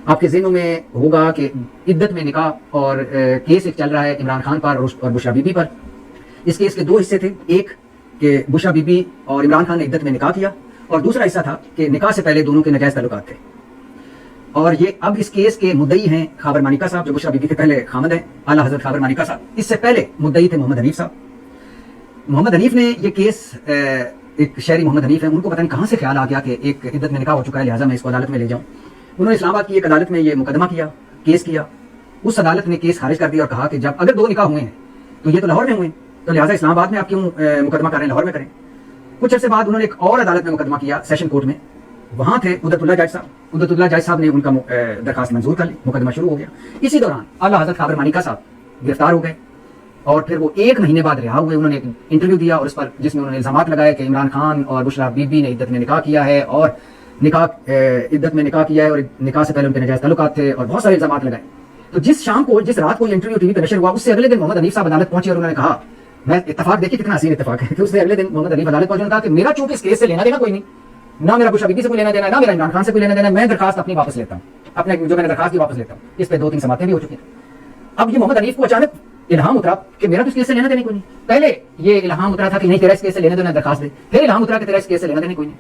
آپ کے ذہنوں میں ہوگا کہ عدت میں نکاح اور کیس ایک چل رہا ہے عمران خان پر اور بشرا بی بی پر. اس کیس کے دو حصے تھے. ایک کہ بشرا بی بی اور عمران خان نے عدت میں نکاح کیا, اور دوسرا حصہ تھا کہ نکاح سے پہلے دونوں کے ناجائز تعلقات تھے. اور یہ اب اس کیس کے مدعی ہیں خاور مانیکا صاحب, جو بشرا بی بی کے پہلے خامد ہیں, اعلیٰ حضرت خاور مانیکا صاحب. اس سے پہلے مدعی تھے محمد حنیف صاحب. محمد حنیف نے یہ کیس, ایک شہری محمد حنیف ہیں, ان کو پتہ نہیں کہاں سے خیال آ گیا کہ ایک عدت میں نکاح ہو چکا ہے, لہٰذا میں اس کو عدالت میں لے جاؤں. انہوں نے اسلام آباد کی ایک عدالت میں یہ مقدمہ کیا, کیس کیا. اس عدالت نے کیس خارج کر دیا اور کہا کہ جب اگر دو نکاح ہوئے ہیں تو یہ تو لاہور میں ہوئے ہیں, تو لہٰذا اسلام آباد میں آپ کیوں مقدمہ کر رہے ہیں, لاہور میں کریں. کچھ عرصے بعد انہوں نے ایک اور عدالت میں مقدمہ کیا, سیشن کورٹ میں. وہاں تھے قدرت اللہ جج صاحب. قدرت اللہ جج صاحب نے ان کا درخواست منظور کر لی, مقدمہ شروع ہو گیا. اسی دوران اعلیٰ حضرت خاور مانیکا صاحب گرفتار ہو گئے, اور پھر وہ 1 مہینے بعد رہا ہوئے. انہوں نے ایک انٹرویو دیا اور اس پر جس میں انہوں نے الزامات لگائے کہ عمران خان اور بشرا بی بی نے عدت میں نکاح کیا ہے, اور عدت میں نکاح کیا ہے, اور نکاح سے پہلے ان کے ناجائز تعلقات تھے, اور بہت سارے الزامات لگائے. تو جس رات کو یہ انٹرویو ٹی وی پہ نشر ہوا, اس سے اگلے دن محمد حنیف صاحب عدالت پہنچے اور انہوں نے کہا, میں اتفاق دیکھیے کتنا حسین اتفاق ہے کہ اس سے اگلے دن محمد حنیف عدالت پہنچے اور کہا کہ میرا چونکہ اس کیس سے لینا دینا کوئی نہیں, نہ میرا بشرا بی بی سے کوئی لینا دینا, نہ میرا عمران خان سے کوئی لینا دینا, میں درخواست اپنی واپس لیتا ہوں, اپنے جو میں نے درخواست کی واپس لیتا ہوں. اس پہ 2-3 سماعتیں بھی ہو چکی ہیں. اب یہ محمد حنیف کو اچانک الہام اترا کہ میرا تو اس کیس سے لینا دینا کوئی نہیں. پہلے یہ الہام اترا تھا کہ نہیں تیرا اس کیس سے لینا دینا, درخواست دے. پھر الہام اترا کہ تیرا اس کیس سے لینا دینا کوئی نہیں.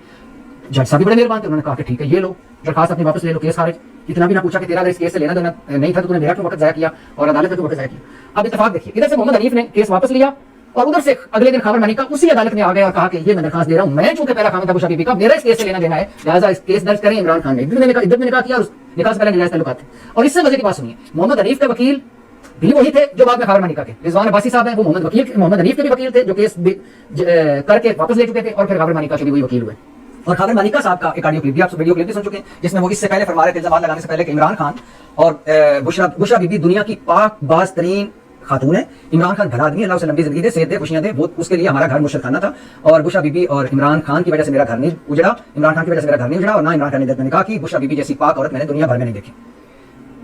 جج صاحب بھی بڑے مہربان تھے, انہوں نے کہا کہ ٹھیک ہے یہ لو درخواست اپنی واپس لے لو, کیس خارج. اتنا بھی نہ پوچھا کہ تیرا اگر اس کیس سے لینا دینا نہیں تھا تو تم نے میرا کیوں وقت ضائع کیا اور عدالت کا کیوں وقت ضائع کیا. اب اتفاق دیکھیے, ادھر سے محمد حنیف نے کیس واپس لیا, اور ادھر سے اگلے دن خاور مانیکا اسی عدالت میں آ گیا اور کہا کہ یہ میں درخواست دے رہا ہوں, میں چونکہ پہلا خامد تھا بشرا بی بی کا, میرا اس کیس سے لینا دینا ہے, لہٰذا اس کیس درج کریں. عمران خان نے عدت میں نکاح کیا اور نکاح سے پہلے ناجائز تعلقات تھے. اور اس سے مزے کی بات سنیے, محمد حنیف کے وکیل بھی وہی تھے جو بعد میں خاور مانیکا کے رضوان عباسی صاحب ہیں, وہ محمد حنیف کے بھی وکیل تھے جو کیس کر کے واپس لے چکے تھے, اور پھر خاور مانیکا کے بھی وہی وکیل ہوئے. اور خاور مانیکا صاحب کا ایک آڈیو کلپ بھی آپ ویڈیو کلپ بھی سن چکے ہیں, جس میں وہ اس سے پہلے فرما رہے تھے الزامات لگانے سے پہلے کہ عمران خان اور بشرا بی بی دنیا کی پاک باز ترین خاتون ہے. عمران خان بھلا آدمی, اللہ اسے لمبی زندگی دے, صحت دے, خوشیاں دے, وہ اس کے لیے ہمارا گھر مرشد خانہ تھا, اور بشرا بی بی اور عمران خان کی وجہ سے میرا گھر نہیں اجڑا, عمران خان کی وجہ سے میرا گھر نہیں اجڑا, اور نہ عمران خان نے عدت میں نکاح کی. بشرا بی بی جیسی پاک عورت میں نے دنیا بھر میں نہیں دیکھی.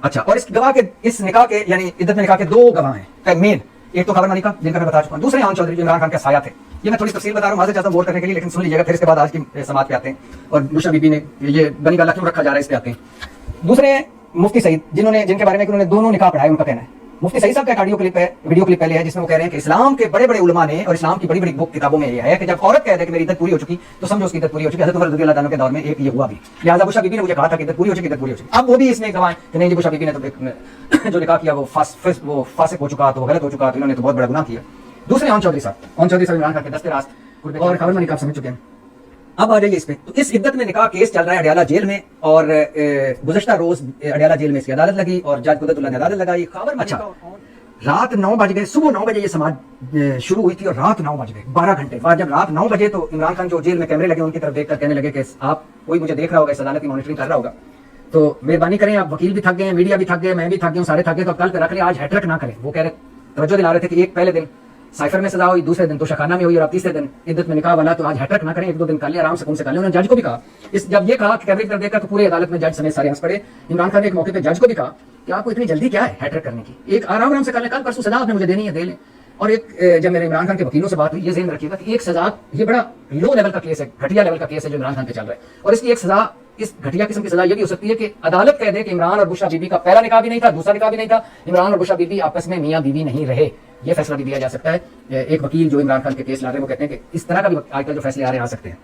اچھا, اور اس گواہ کے اس نکاح کے یعنی عدت میں نکاح کے 2 گواہ ہیں مین. ایک تو خاور مانیکا جن کا میں بتا چکا ہوں, دوسرے عام چودھری جو عمران خان کا سایہ تھے. یہ میں تھوڑی تفصیل بتا رہا ہوں, معذرت چاہتا ہوں غور کرنے کے لیے, لیکن سن لیجیے گا. پھر اس کے بعد آج کی سماعت پہ آتے ہیں, اور بشرا بی بی نے یہ بنی گالا کیوں رکھا جا رہا ہے اس پہ آتے ہیں. دوسرے مفتی سعید, جن کے بارے میں انہوں نے دونوں نکاح پڑھائے, ان کا کہنا ہے. مفتی سعید صاحب کا ایک آڈیو کلپ ہے, ویڈیو کلپ پہلے ہے, جس میں وہ کہہ رہے ہیں کہ اسلام کے بڑے بڑے علماء نے اور اسلام کی بڑی بڑی بک کتابوں میں یہ ہے کہ جب عورت کہہ دے کہ میری عدت پوری ہو چکی تو سمجھو اس کی عدت پوری ہو چکی. حضرت عمر رضی اللہ عنہ کے دور میں ایک یہ ہوا بھی, لہٰذا بشرا بی بی نے مجھے کہا تھا کہ عدت پوری ہو چکی, عدت پوری ہو چکی. اب وہ بھی اس میں گواہ کہ نہیں جی بشرا بی بی نے تو جو نکاح کیا وہ فاسق ہو چکا, تو وہ غلط ہو چکا, تو انہوں نے تو بہت بڑا گناہ کیا. دوسرے عام چودھری صاحب عمران خان کے دستے راست اور خاور مانیکا آپ سمجھ چکے ہیں. اب آ جائیے اس پہ. تو اس عدت میں نکاح کیس چل رہا ہے اڈیالہ جیل میں, اور گزشتہ روز اڈیالہ جیل میں اس کی عدالت لگی اور جج قدرت اللہ نے عدالت لگائی. اچھا, رات 9 بج گئے, صبح 9 بجے یہ سماعت شروع ہوئی تھی, اور رات 9 بج گئے, 12 گھنٹے بعد جب رات 9 بجے تو عمران خان جو جیل میں کیمرے لگے ان کی طرف دیکھ کر کہنے لگے کہ آپ کوئی مجھے دیکھ رہا ہوگا, اس عدالت کی مانیٹرنگ کر رہا ہوگا, تو مہربانی کریں, آپ وکیل بھی تھک گئے ہیں, میڈیا بھی تھک گئے, میں بھی تھک گیا ہوں, سارے تھک گئے, تو کل پہ رکھ لیں, آج ہیٹرک نہ کریں. وہ کہہ رہے توجہ دلا رہے تھے کہ ایک پہلے دن سائفر میں سزا ہوئی, دوسرے دن توشہ میں ہوئی, اور اب تیسرے دن عدت میں نکاح والا, تو آج ہیٹرک نہ کریں, 1-2 دن کر لیں, آرام سے کون سے کر لیں. انہوں نے جج کو بھی کہا, جب یہ کہا کہ کیمرے کی طرف دیکھ کر تو پورے عدالت میں جج سمیت سارے ہنس پڑے. عمران خان نے ایک موقع پہ جج کو بھی کہا کہ آپ کو اتنی جلدی کیا ہے ہیٹرک کرنے کی, ایک آرام سے کر لیں, کل پرسوں سزا آپ نے مجھے دینی ہے دے لیں. اور ایک جب میرے عمران خان کے وکیلوں سے بات ہوئی, یہ ذہن رکھیے گا کہ ایک سزا, یہ بڑا لو لیول کا کیس ہے, گھٹیا لیول کا کیس ہے جو عمران خان پہ چل رہا ہے, اور اس کی ایک سزا, اس گھٹیا قسم کی سزا یہ بھی ہو سکتی ہے کہ عدالت کہہ دے کہ عمران اور بشرا بی بی کا پہلا نکاح بھی نہیں تھا, دوسرا نکاح بھی نہیں تھا, عمران اور بشرا بی بی آپس میں میاں بیوی نہیں رہے. یہ فیصلہ بھی دیا جا سکتا ہے. ایک وکیل جو عمران خان کے کیس لا رہے ہیں وہ کہتے ہیں کہ اس طرح کا بھی آج کل جو فیصلے آ رہے ہیں آ سکتے ہیں.